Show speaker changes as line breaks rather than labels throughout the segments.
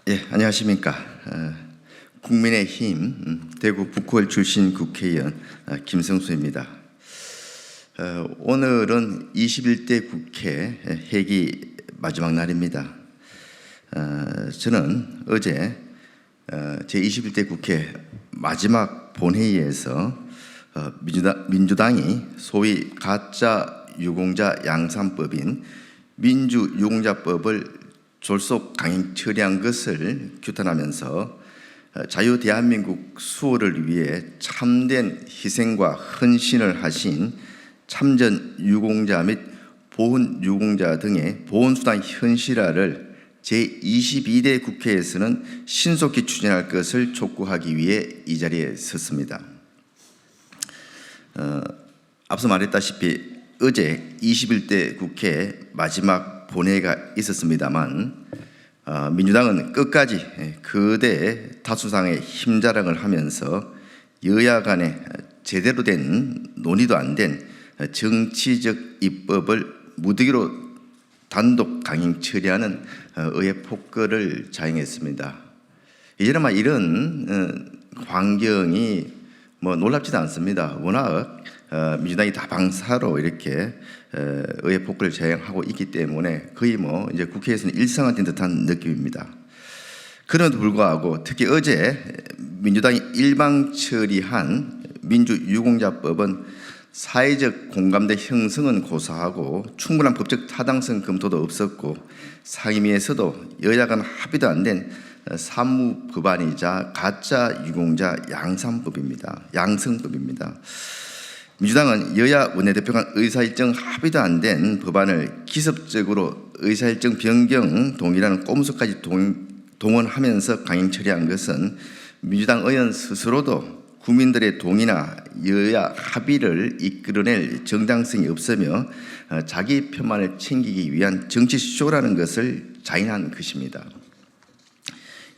예, 안녕하십니까. 국민의힘 대구 북구을 출신 국회의원 김성수입니다. 오늘은 21대 국회 회기 마지막 날입니다. 저는 어제 제21대 국회 마지막 본회의에서 민주당이 소위 가짜 유공자 양산법인 민주유공자법을 졸속 강행 처리한 것을 규탄하면서 자유 대한민국 수호를 위해 참된 희생과 헌신을 하신 참전 유공자 및 보훈 유공자 등의 보훈수당 현실화를 제22대 국회에서는 신속히 추진할 것을 촉구하기 위해 이 자리에 섰습니다. 앞서 말했다시피 어제 21대 국회 마지막 본회의가 있었습니다만 민주당은 끝까지 거대 다수당의 힘자랑을 하면서 여야 간에 제대로 된 논의도 안 된 정치적 입법을 무더기로 단독 강행 처리하는 의회 폭거를 자행했습니다. 이제는 이런 환경이 놀랍지도 않습니다. 워낙 민주당이 다방사로 이렇게 의회 폭거를 자행하고 있기 때문에 거의 이제 국회에서는 일상화된 듯한 느낌입니다. 그럼에도 불구하고 특히 어제 민주당이 일방 처리한 민주유공자법은 사회적 공감대 형성은 고사하고 충분한 법적 타당성 검토도 없었고 상임위에서도 여야 간 합의도 안 된 사무법안이자 가짜 유공자 양성법입니다. 민주당은 여야 원내대표 간 의사일정 합의도 안 된 법안을 기습적으로 의사일정 변경 동의라는 꼼수까지 동원하면서 강행 처리한 것은 민주당 의원 스스로도 국민들의 동의나 여야 합의를 이끌어낼 정당성이 없으며 자기 편만을 챙기기 위한 정치쇼라는 것을 자인한 것입니다.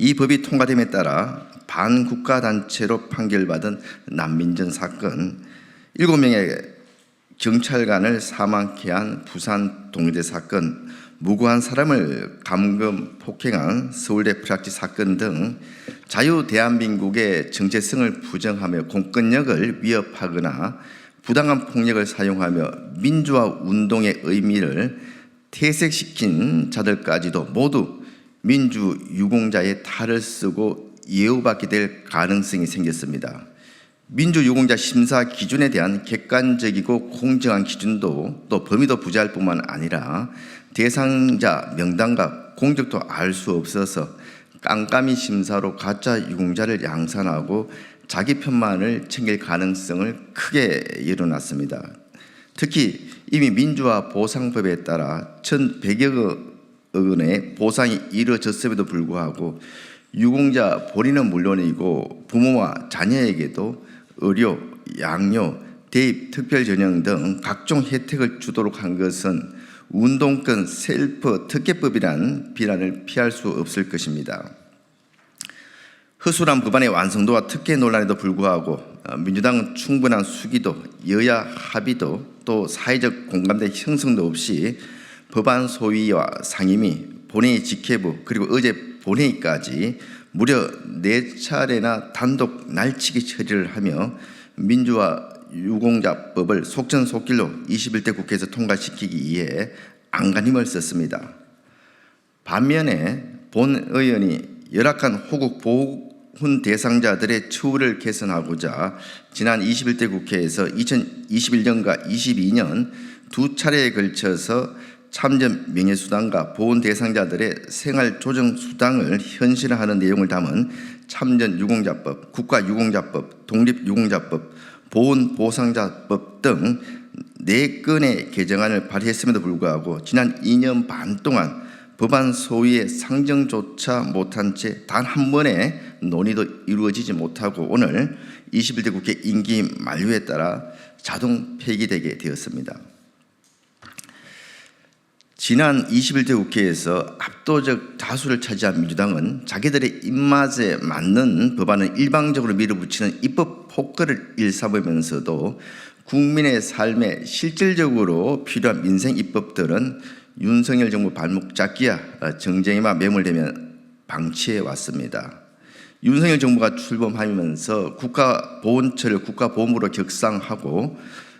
이 법이 통과됨에 따라 반국가단체로 판결받은 난민전 사건, 7명의 경찰관을 사망케 한 부산 동의대 사건, 무고한 사람을 감금 폭행한 서울대 프락치 사건 등 자유 대한민국의 정체성을 부정하며 공권력을 위협하거나 부당한 폭력을 사용하며 민주화 운동의 의미를 퇴색시킨 자들까지도 모두 민주유공자의 탈을 쓰고 예우받게 될 가능성이 생겼습니다. 민주유공자 심사 기준에 대한 객관적이고 공정한 기준도 또 범위도 부재할 뿐만 아니라 대상자 명단과 공적도 알 수 없어서 깜깜이 심사로 가짜 유공자를 양산하고 자기 편만을 챙길 가능성을 크게 열어놨습니다. 특히 이미 민주화 보상법에 따라 1,100여 원의 보상이 이루어졌음에도 불구하고 유공자 본인은 물론이고 부모와 자녀에게도 의료, 양료, 대입, 특별전형 등 각종 혜택을 주도록 한 것은 운동권 셀프 특혜법이란 비난을 피할 수 없을 것입니다. 허술한 법안의 완성도와 특혜 논란에도 불구하고 민주당은 충분한 수기도, 여야 합의도 또 사회적 공감대 형성도 없이 법안 소위와 상임위, 본회의 직회부 그리고 어제 본회의까지 무려 4차례나 단독 날치기 처리를 하며 민주화 유공자법을 속전속결로 21대 국회에서 통과시키기 위해 안간힘을 썼습니다. 반면에 본 의원이 열악한 호국 보훈 대상자들의 처우를 개선하고자 지난 21대 국회에서 2021년과 22년 두 차례에 걸쳐서 참전 명예수당과 보훈 대상자들의 생활조정수당을 현실화하는 내용을 담은 참전유공자법, 국가유공자법, 독립유공자법, 보훈보상자법 등 4건의 개정안을 발의했음에도 불구하고 지난 2년 반 동안 법안 소위의 상정조차 못한 채 단 한 번의 논의도 이루어지지 못하고 오늘 21대 국회 임기 만료에 따라 자동 폐기되게 되었습니다. 지난 21대 국회에서 압도적 다수를 차지한 민주당은 자기들의 입맛에 맞는 법안을 일방적으로 밀어붙이는 입법 폭거를 일삼으면서도 국민의 삶에 실질적으로 필요한 민생 입법들은 윤석열 정부 발목 잡기야 정쟁에만 매몰되면 방치해 왔습니다. 윤석열 정부가 출범하면서 국가보훈처를 국가보험으로 격상하고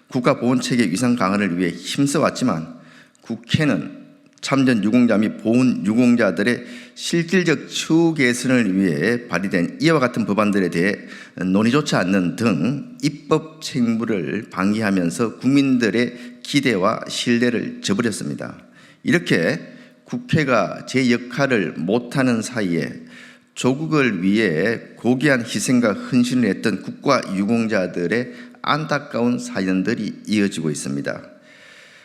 국가보훈체계 위상 강화를 위해 힘써왔지만 국회는 참전 유공자 및 보훈 유공자들의 실질적 처우 개선을 위해 발의된 이와 같은 법안들에 대해 논의조차 않는 등 입법 책무를 방기하면서 국민들의 기대와 신뢰를 저버렸습니다. 이렇게 국회가 제 역할을 못하는 사이에 조국을 위해 고귀한 희생과 헌신을 했던 국가 유공자들의 안타까운 사연들이 이어지고 있습니다.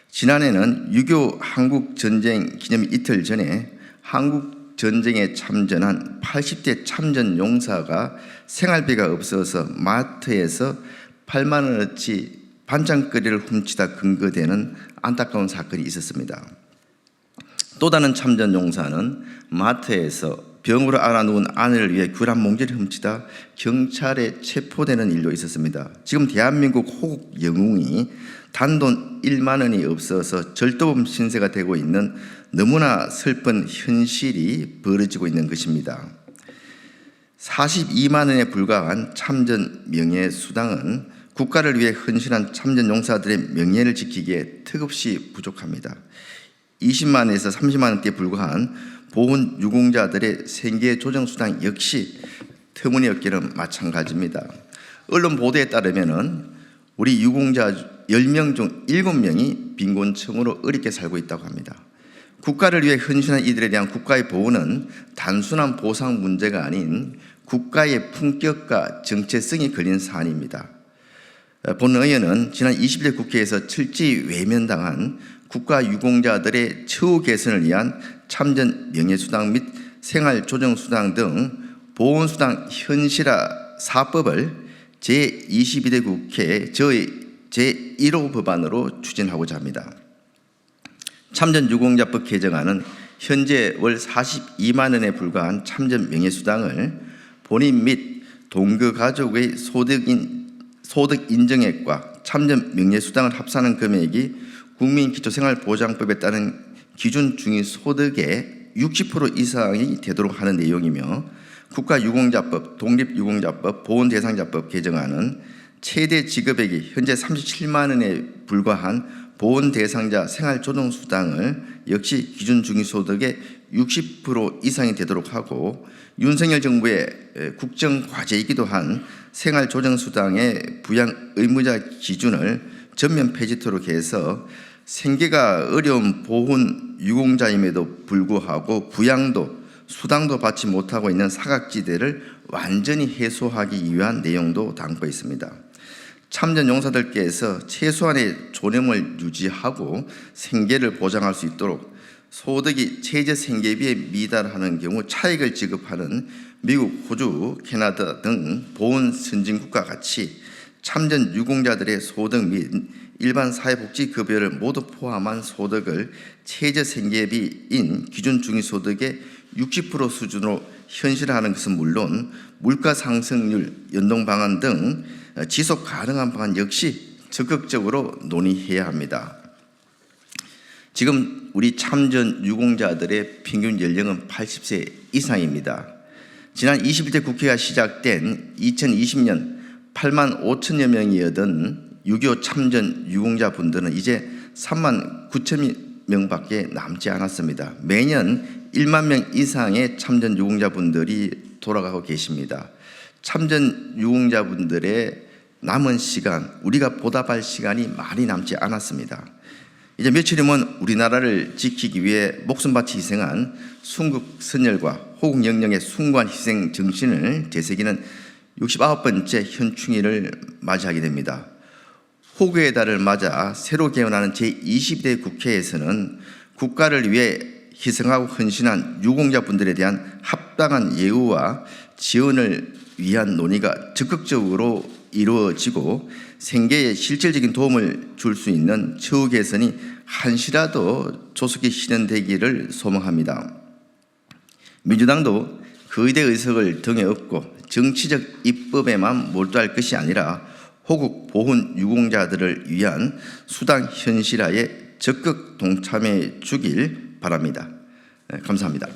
지난해는 6.25 한국전쟁 기념 이틀 전에 한국전쟁에 참전한 80대 참전 용사가 생활비가 없어서 마트에서 8만 원어치 반찬거리를 훔치다 근거되는 안타까운 사건이 있었습니다. 또 다른 참전 용사는 마트에서 병으로 앓아누운 아내를 위해 귤 한 몽지를 훔치다 경찰에 체포되는 일도 있었습니다. 지금 대한민국 호국 영웅이 단돈 1만 원이 없어서 절도범 신세가 되고 있는 너무나 슬픈 현실이 벌어지고 있는 것입니다. 42만 원에 불과한 참전 명예수당은 국가를 위해 헌신한 참전 용사들의 명예를 지키기에 턱없이 부족합니다. 20만 원에서 30만 원대에 불과한 보훈 유공자들의 생계 조정 수당 역시 터무니없기는 마찬가지입니다. 언론 보도에 따르면은 우리 유공자 10명 중 7명이 빈곤층으로 어렵게 살고 있다고 합니다. 국가를 위해 헌신한 이들에 대한 국가의 보호는 단순한 보상 문제가 아닌 국가의 품격과 정체성이 걸린 사안입니다. 본 의원은 지난 20대 국회에서 철저히 외면당한 국가 유공자들의 처우 개선을 위한 참전 명예수당 및 생활조정수당 등 보훈수당 현실화 4법을 제22대 국회 제1호 법안으로 추진하고자 합니다. 참전 유공자법 개정안은 현재 월 42만 원에 불과한 참전 명예수당을 본인 및 동거 가족의 소득 인정액과 참전 명예수당을 합산한 금액이 국민기초생활보장법에 따른 기준 중위소득의 60% 이상이 되도록 하는 내용이며 국가유공자법, 독립유공자법, 보훈대상자법 개정안은 최대 지급액이 현재 37만 원에 불과한 보훈대상자 생활조정수당을 역시 기준 중위소득의 60% 이상이 되도록 하고 윤석열 정부의 국정과제이기도 한 생활조정수당의 부양 의무자 기준을 전면 폐지토록 해서 생계가 어려운 보훈 유공자임에도 불구하고 부양도 수당도 받지 못하고 있는 사각지대를 완전히 해소하기 위한 내용도 담고 있습니다. 참전 용사들께서 최소한의 존엄을 유지하고 생계를 보장할 수 있도록 소득이 최저 생계비에 미달하는 경우 차익을 지급하는 미국, 호주, 캐나다 등 보훈 선진국과 같이 참전 유공자들의 소득 및 일반 사회복지급여를 모두 포함한 소득을 최저 생계비인 기준 중위소득의 60% 수준으로 현실화하는 것은 물론 물가 상승률 연동 방안 등 지속 가능한 방안 역시 적극적으로 논의해야 합니다. 지금 우리 참전 유공자들의 평균 연령은 80세 이상입니다. 지난 21대 국회가 시작된 2020년 8만 5천여 명이었던 6.25 참전 유공자분들은 이제 3만 9천 명밖에 남지 않았습니다. 매년 1만 명 이상의 참전 유공자분들이 돌아가고 계십니다. 참전 유공자분들의 남은 시간, 우리가 보답할 시간이 많이 남지 않았습니다. 이제 며칠이면 우리나라를 지키기 위해 목숨 바치 희생한 순국 선열과 호국 영령의 숭고한 희생 정신을 되새기는 69번째 현충일을 맞이하게 됩니다. 호국의 달을 맞아 새로 개원하는 제22대 국회에서는 국가를 위해 희생하고 헌신한 유공자분들에 대한 합당한 예우와 지원을 위한 논의가 적극적으로 이루어지고 생계에 실질적인 도움을 줄 수 있는 처우 개선이 한시라도 조속히 실현되기를 소망합니다. 민주당도 거대 의석을 등에 업고 정치적 입법에만 몰두할 것이 아니라 호국 보훈 유공자들을 위한 수당 현실화에 적극 동참해 주길 바랍니다. 감사합니다.